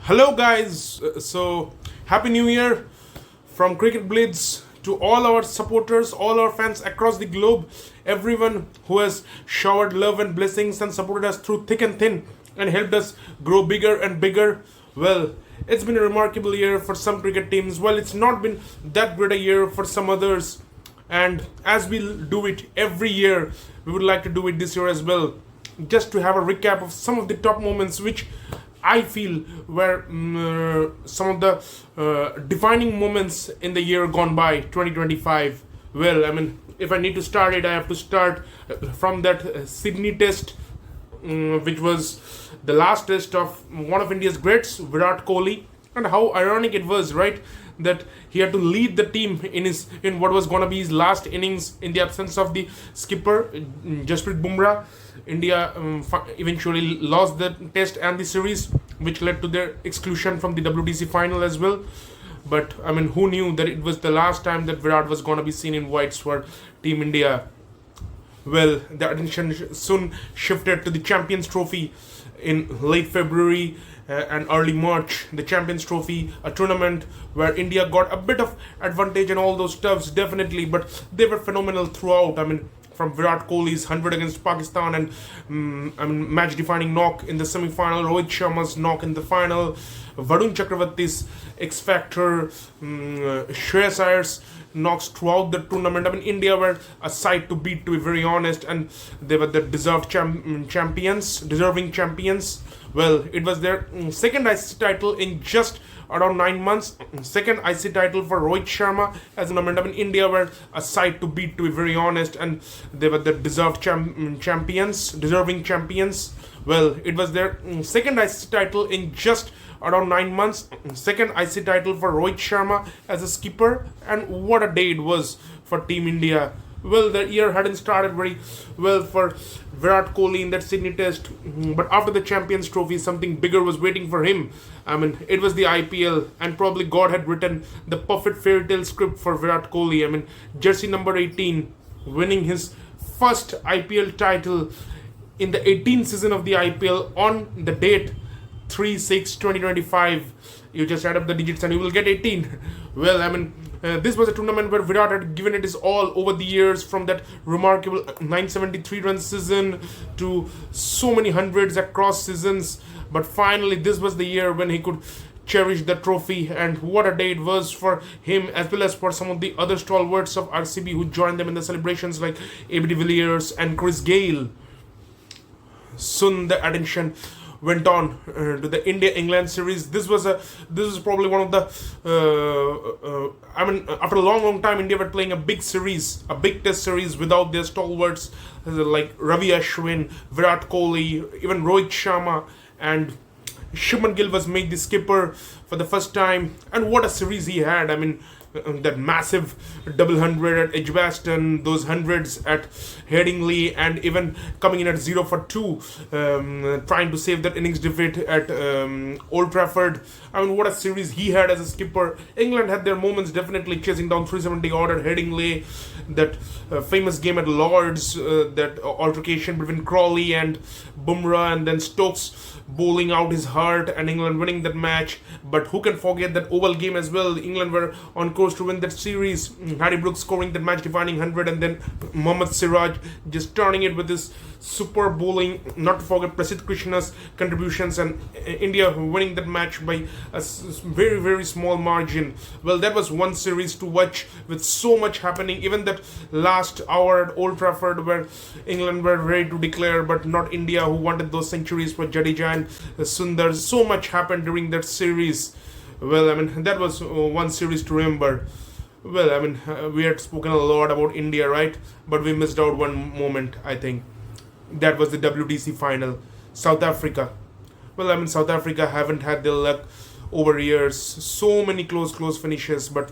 Hello, guys. Happy New Year from Cricket Blitz to all our supporters, all our fans across the globe, everyone who has showered love and blessings and supported us through thick and thin and helped us grow bigger and bigger. Well, it's been a remarkable year for some cricket teams. Well, it's not been that great a year for some others. And as we'll do it every year, we would like to do it this year as well, just to have a recap of some of the top moments which I feel were some of the defining moments in the year gone by, 2025. Well, if I need to start it, I have to start from that Sydney test, which was the last test of one of India's greats, Virat Kohli, and how ironic it was, right? That he had to lead the team in what was going to be his last innings in the absence of the skipper, Jasprit Bumrah. India eventually lost the test and the series, which led to their exclusion from the WTC final as well. But who knew that it was the last time that Virat was going to be seen in whites for Team India? Well, the attention soon shifted to the Champions Trophy in late February and early March. The Champions Trophy, a tournament where India got a bit of advantage and all those stuffs, definitely, but they were phenomenal throughout. From Virat Kohli's 100 against Pakistan and match-defining knock in the semi-final, Rohit Sharma's knock in the final, Varun Chakravarti's X-Factor, Shreyas Iyer's knocks throughout the tournament. India were a sight to beat, to be very honest, and they were the deserving champions. Well, it was their second ICC title in just around 9 months. Second ICC title for Rohit Sharma as a number. India were a sight to beat, to be very honest, and they were the deserving champions. Well, it was their second ICC title in just around 9 months. Second ICC title for Rohit Sharma as a skipper, and what a day it was for Team India. Well, the year hadn't started very well for Virat Kohli in that Sydney test, but after the Champions Trophy, something bigger was waiting for him. It was the IPL, and probably God had written the perfect fairy tale script for Virat Kohli. Jersey number 18, winning his first IPL title in the 18th season of the IPL on the date 3/6/2025. You just add up the digits and you will get 18. Well, this was a tournament where Virat had given it his all over the years, from that remarkable 973 run season to so many hundreds across seasons. But finally, this was the year when he could cherish the trophy, and what a day it was for him as well as for some of the other stalwarts of RCB who joined them in the celebrations, like AB de Villiers and Chris Gayle. Soon the attention went on to the India-England series. This was probably one of the after a long time, India were playing a big test series without their stalwarts like Ravi Ashwin, Virat Kohli, even Rohit Sharma, and Shubman Gill was made the skipper for the first time. And what a series he had. That massive double hundred at Edgbaston, those hundreds at Headingley, and even coming in at 0 for 2, trying to save that innings defeat at Old Trafford. What a series he had as a skipper. England had their moments, definitely chasing down 370 odd at Headingley, that famous game at Lords, that altercation between Crawley and Bumrah, and then Stokes bowling out his heart and England winning that match. But who can forget that Oval game as well? England were on course to win that series. Harry Brooks scoring that match-defining 100, and then Mohammad Siraj just turning it with his super bowling. Not to forget Prasidh Krishna's contributions, and India winning that match by a very, very small margin. Well, that was one series to watch with so much happening. Even that last hour at Old Trafford where England were ready to declare, but not India, who wanted those centuries for Jadeja and Sundar. So much happened during that series. Well, that was one series to remember. Well, we had spoken a lot about India, right? But we missed out one moment, I think. That was the WTC final. South Africa. Well, South Africa haven't had their luck over years. So many close finishes, but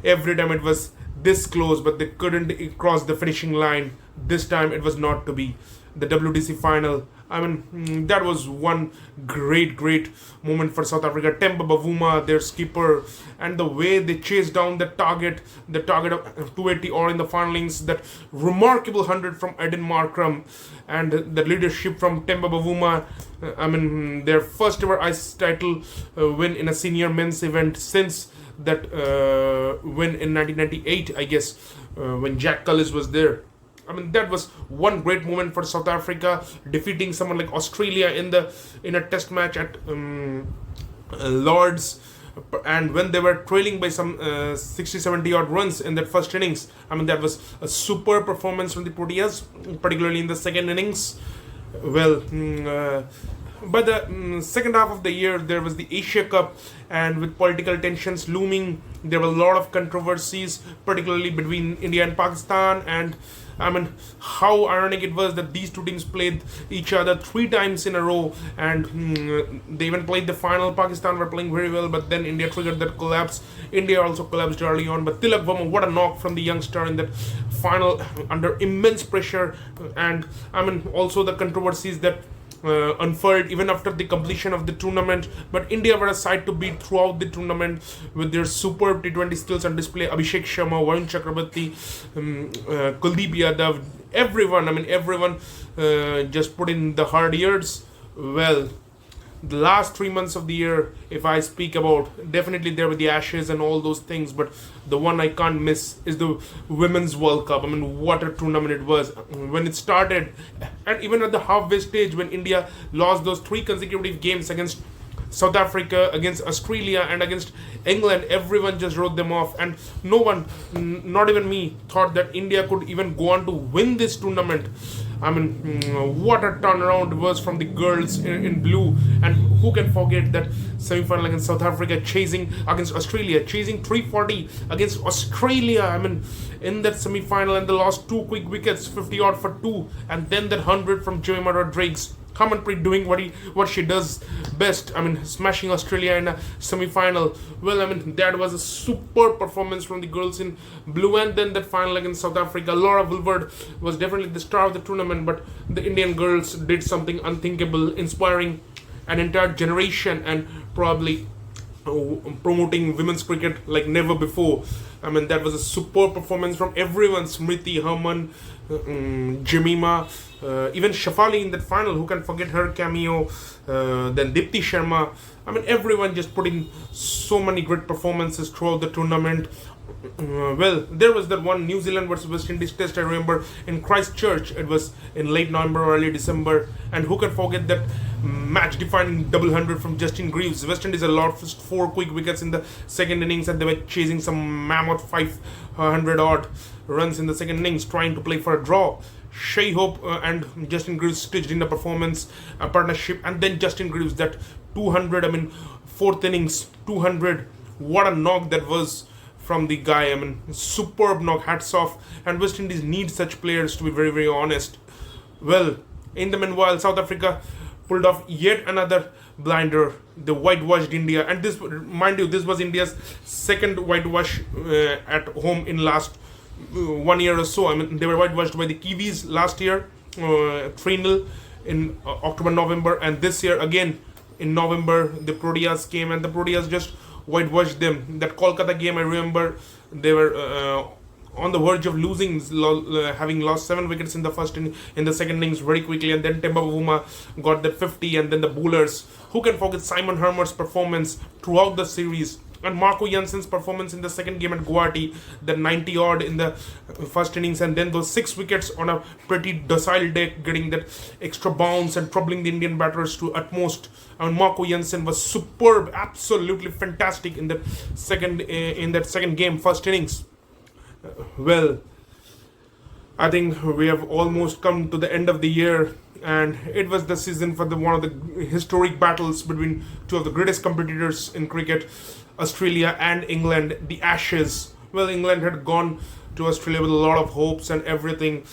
every time it was this close, but they couldn't cross the finishing line. This time it was not to be. The WTC final. I mean, that was one great moment for South Africa. Temba Bavuma, their skipper, and the way they chased down the target of 280 or in the final innings, that remarkable 100 from Eden Markram, and the leadership from Temba Bavuma. I mean, their first ever ICE title win in a senior men's event since that win in 1998, I guess, when Jack Cullis was there. I mean, that was one great moment for South Africa, defeating someone like Australia in a test match at Lords, and when they were trailing by some 60 70 odd runs in that first innings. I mean, that was a super performance from the Proteas, particularly in the second innings. Well, by the second half of the year, there was the Asia Cup, and with political tensions looming, there were a lot of controversies, particularly between India and Pakistan. And I mean, how ironic it was that these two teams played each other three times in a row, and they even played the final. Pakistan were playing very well, but then India triggered that collapse. India also collapsed early on, but Tilak Verma, what a knock from the youngster in that final under immense pressure. And I mean, also the controversies that unfurled even after the completion of the tournament. But India were a side to beat throughout the tournament with their superb T20 skills on display. Abhishek Sharma, Varun Chakrabarti, Kuldeep Yadav, everyone. I mean, everyone just put in the hard years. Well, the last 3 months of the year, if I speak about, definitely there were the Ashes and all those things, but the one I can't miss is the Women's World Cup. I mean, what a tournament it was. When it started, and even at the halfway stage, when India lost those three consecutive games against South Africa, against Australia, and against England, everyone just wrote them off, and no one, not even me, thought that India could even go on to win this tournament. I mean, what a turnaround it was from the girls in blue, and who can forget that semi-final against South Africa, chasing against Australia, chasing 340 against Australia. I mean, in that semi-final, and they lost two quick wickets, 50 odd for two, and then that 100 from Jemimah Rodrigues. Harmanpreet doing what she does best. I mean, smashing Australia in a semi-final. Well, I mean, that was a super performance from the girls in blue. And then that final against South Africa, Laura Woolward was definitely the star of the tournament, but the Indian girls did something unthinkable, inspiring an entire generation, and probably promoting women's cricket like never before. I mean, that was a super performance from everyone. Smriti, Harman, Jemimah, even Shafali in that final. Who can forget her cameo? Then Dipti Sharma. I mean, everyone just put in so many great performances throughout the tournament. Well, there was that one New Zealand versus West Indies test, I remember, in Christchurch. It was in late November or early December, and who can forget that match defining double hundred from Justin Greaves. West Indies had lost four quick wickets in the second innings, and they were chasing some mammoth 500 odd runs in the second innings, trying to play for a draw. Shai Hope and Justin Greaves stitched in a performance, a partnership, and then Justin Greaves, that 200, I mean, fourth innings, 200. What a knock that was from the guy. I mean, superb knock, hats off. And West Indies need such players, to be very honest. Well, in the meanwhile, South Africa pulled off yet another blinder. They whitewashed India, and this, mind you, this was India's second whitewash at home in last 1 year or so. I mean, they were whitewashed by the Kiwis last year, 3-0 in October, November, and this year again in November the Proteas came, and the Proteas just whitewashed them. That Kolkata game, I remember, they were on the verge of losing, having lost 7 wickets in the first in the second innings very quickly, and then Temba Bavuma got that 50, and then the bowlers. Who can forget Simon Hermer's performance throughout the series, and Marco Janssen's performance in the second game at Guwahati, the 90 odd in the first innings, and then those 6 wickets on a pretty docile deck, getting that extra bounce and troubling the Indian batters to utmost. And Marco Janssen was superb, absolutely fantastic in that second game, first innings. Well, I think we have almost come to the end of the year, and it was the season for one of the historic battles between two of the greatest competitors in cricket, Australia and England, the Ashes. Well, England had gone to Australia with a lot of hopes and everything.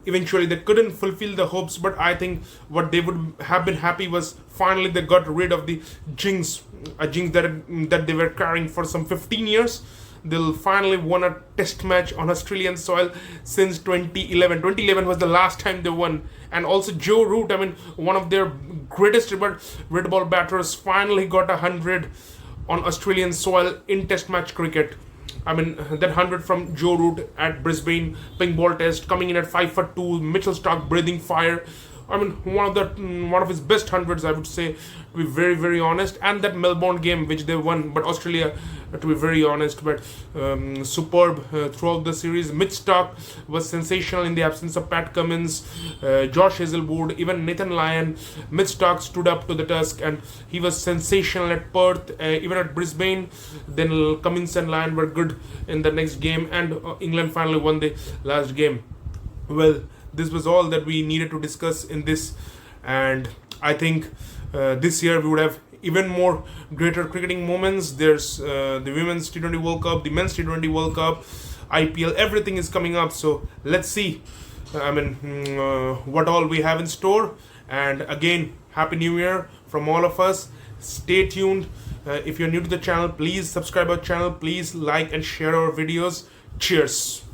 Eventually, they couldn't fulfill the hopes, but I think what they would have been happy was finally they got rid of the jinx, a jinx that they were carrying for some 15 years. they'll finally won a test match on Australian soil since 2011. 2011 was the last time they won. And also Joe Root, I mean, one of their greatest red ball batters, finally got 100 on Australian soil in test match cricket. I mean, that 100 from Joe Root at Brisbane pink ball test, coming in at 5 for 2. Mitchell Starc breathing fire. I mean, one of his best hundreds, I would say, to be very, very honest. And that Melbourne game, which they won, but Australia, to be very honest, but superb throughout the series. Mitch Starc was sensational in the absence of Pat Cummins, Josh Hazelwood, even Nathan Lyon. Mitch Starc stood up to the task, and he was sensational at Perth, even at Brisbane. Then Cummins and Lyon were good in the next game, and England finally won the last game. Well, this was all that we needed to discuss in this, and I think this year we would have even more greater cricketing moments. There's the Women's T20 World Cup, the Men's T20 World Cup, IPL, everything is coming up, so let's see what all we have in store. And again, Happy New Year from all of us. Stay tuned. If you're new to the channel, please subscribe our channel, please like and share our videos. Cheers.